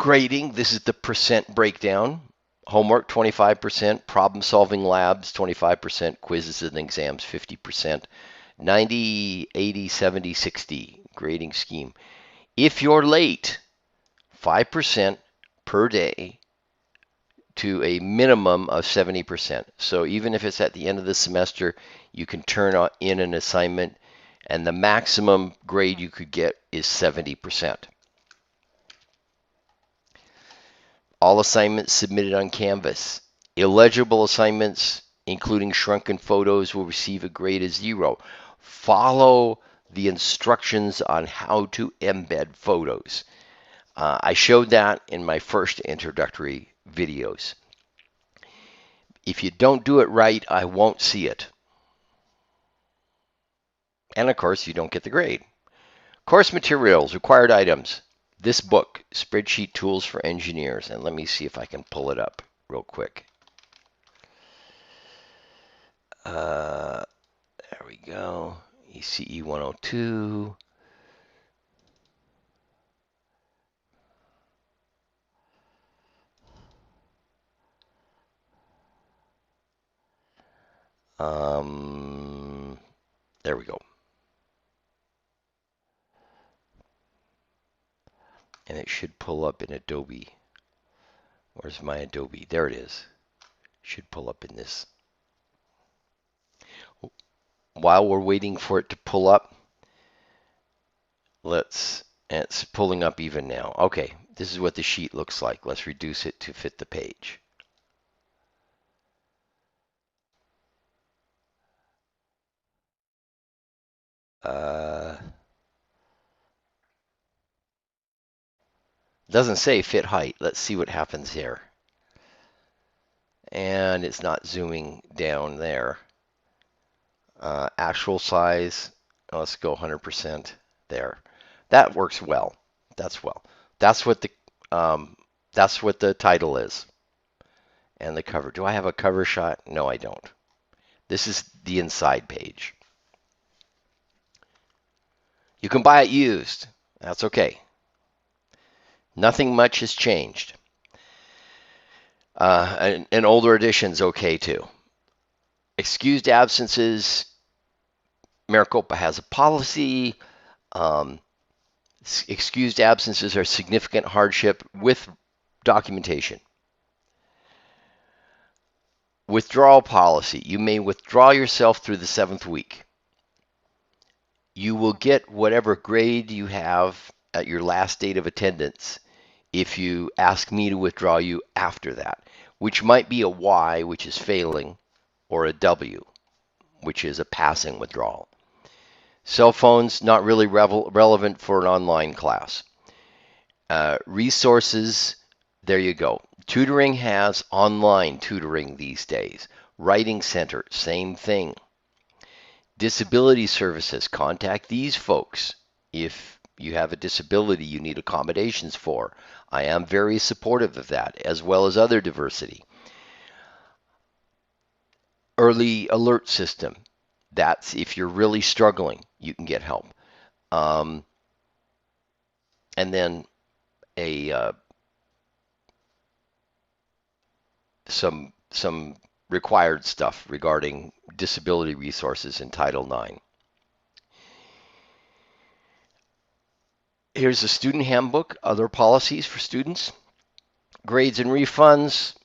Grading, this is the percent breakdown. Homework 25%, problem solving labs 25%, quizzes and exams 50%, 90, 80, 70, 60 grading scheme. If you're late, 5% per day to a minimum of 70%. So even if it's at the end of the semester, you can turn in an assignment and the maximum grade you could get is 70%. All assignments submitted on Canvas. Illegible assignments, including shrunken photos, will receive a grade of 0. Follow the instructions on how to embed photos. I showed that in my first introductory videos. If you don't do it right, I won't see it. And of course, you don't get the grade. Course materials, required items. This book, Spreadsheet Tools for Engineers. And let me see if I can pull it up real quick. There we go. ECE102. There we go. And it should pull up in Adobe. Where's my Adobe? There it is. Should pull up in this. While we're waiting for it to pull up, it's pulling up even now. Okay, this is what the sheet looks like. Let's reduce it to fit the page. Doesn't say fit height. Let's see what happens here. And it's not zooming down there. Actual size, let's go 100% there. That works well. That's what the title is. And the cover. Do I have a cover shot? No, I don't. This is the inside page. You can buy it used. That's okay. Nothing much has changed. An older edition's okay too. Excused absences. Maricopa has a policy. Excused absences are significant hardship with documentation. Withdrawal policy. You may withdraw yourself through the 7th week. You will get whatever grade you have at your last date of attendance if you ask me to withdraw you after that, which might be a Y, which is failing, or a W, which is a passing withdrawal. Cell phones, not really relevant for an online class. Resources, there you go. Tutoring has online tutoring these days. Writing Center, same thing. Disability services, contact these folks if you have a disability you need accommodations for. I am very supportive of that, as well as other diversity. Early alert system. That's if you're really struggling, you can get help. And then some required stuff regarding disability resources in Title IX. Here's a student handbook, other policies for students. Grades and refunds,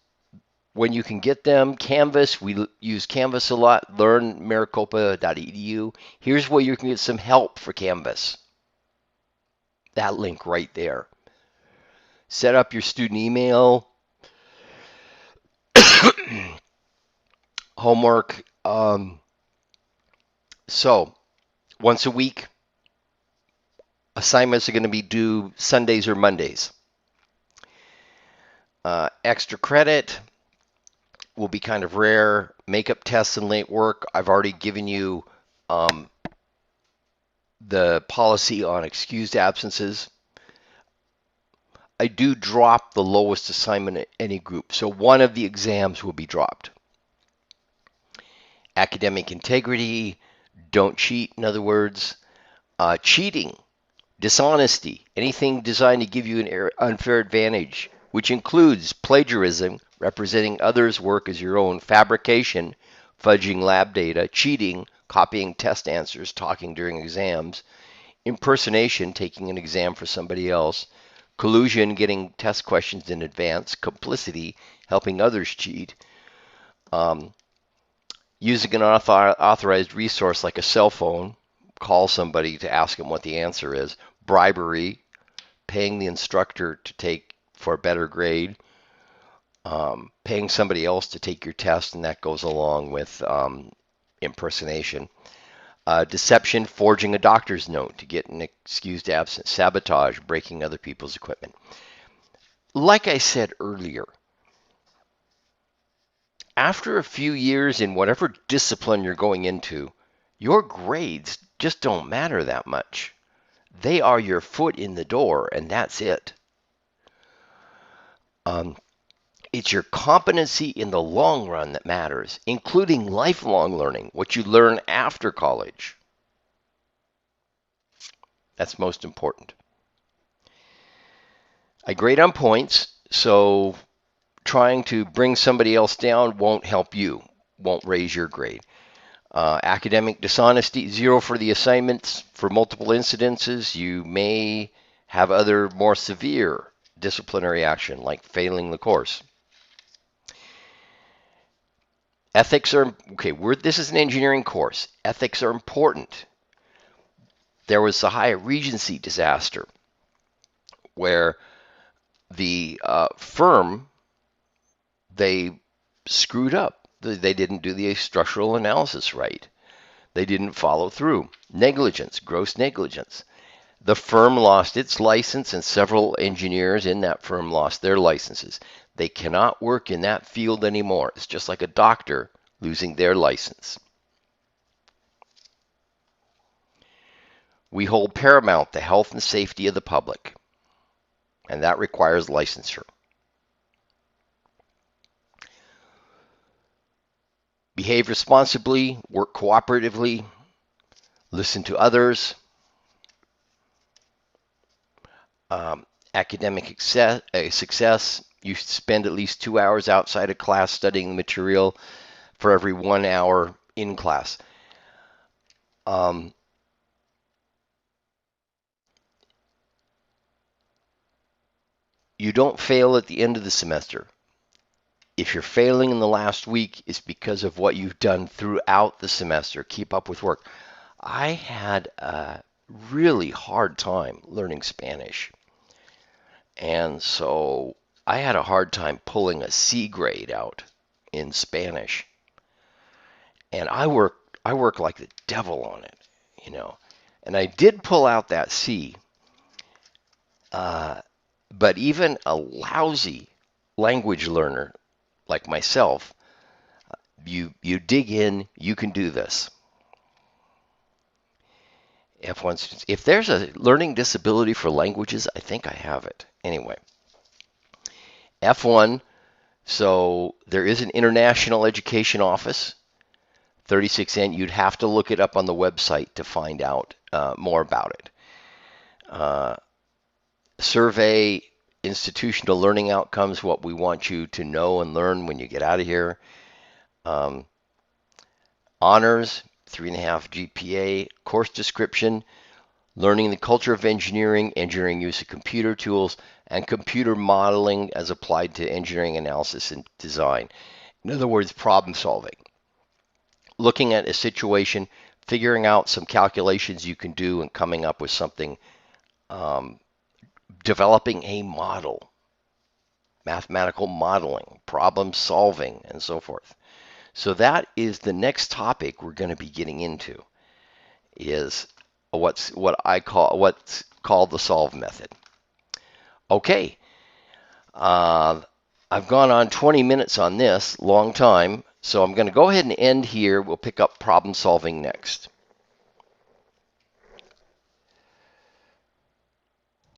when you can get them. Canvas, we use Canvas a lot. Learn maricopa.edu. Here's where you can get some help for Canvas. That link right there. Set up your student email. Homework. So, once a week, assignments are going to be due Sundays or Mondays. Extra credit will be kind of rare. Makeup tests and late work. I've already given you the policy on excused absences. I do drop the lowest assignment at any group, so one of the exams will be dropped. Academic integrity, don't cheat, in other words. Cheating, Dishonesty, anything designed to give you an unfair advantage, which includes plagiarism, representing others' work as your own, fabrication, fudging lab data, cheating, copying test answers, talking during exams, impersonation, taking an exam for somebody else, collusion, getting test questions in advance, complicity, helping others cheat, um, using an authorized resource like a cell phone, call somebody to ask them what the answer is, bribery, paying the instructor to take for a better grade, paying somebody else to take your test, and that goes along with impersonation. Deception, forging a doctor's note to get an excused absence, sabotage, breaking other people's equipment. Like I said earlier, after a few years in whatever discipline you're going into, your grades just don't matter that much. They are your foot in the door, and that's it. Um, it's your competency in the long run that matters, including lifelong learning, what you learn after college. That's most important. I grade on points, so trying to bring somebody else down won't help you, won't raise your grade. Academic dishonesty, 0 for the assignments. For multiple incidences, you may have other more severe disciplinary action, like failing the course. Ethics are, okay, this is an engineering course. Ethics are important. There was the High Regency disaster where the firm, they screwed up. They didn't do the structural analysis right. They didn't follow through. Negligence, gross negligence. The firm lost its license, and several engineers in that firm lost their licenses. They cannot work in that field anymore. It's just like a doctor losing their license. We hold paramount the health and safety of the public, and that requires licensure. Behave responsibly, work cooperatively, listen to others. Academic success, you should spend at least 2 hours outside of class studying the material for every 1 hour in class. You don't fail at the end of the semester. If you're failing in the last week, it's because of what you've done throughout the semester. Keep up with work. I had a really hard time learning Spanish. And so I had a hard time pulling a C grade out in Spanish. And I work like the devil on it, you know. And I did pull out that C. But even a lousy language learner like myself, you dig in, you can do this. If there's a learning disability for languages, I think I have it. Anyway, F1, so there is an international education office, 36N. You'd have to look it up on the website to find out more about it. Survey institutional learning outcomes, what we want you to know and learn when you get out of here. Honors, 3.5 GPA. Course description, learning the culture of engineering, engineering use of computer tools, and computer modeling as applied to engineering analysis and design. In other words, problem solving. Looking at a situation, figuring out some calculations you can do, and coming up with something, developing a model, mathematical modeling, problem solving, and so forth. So that is the next topic we're going to be getting into, is what's called the solve method. Okay, I've gone on 20 minutes on this, long time, so I'm going to go ahead and end here. We'll pick up problem solving next.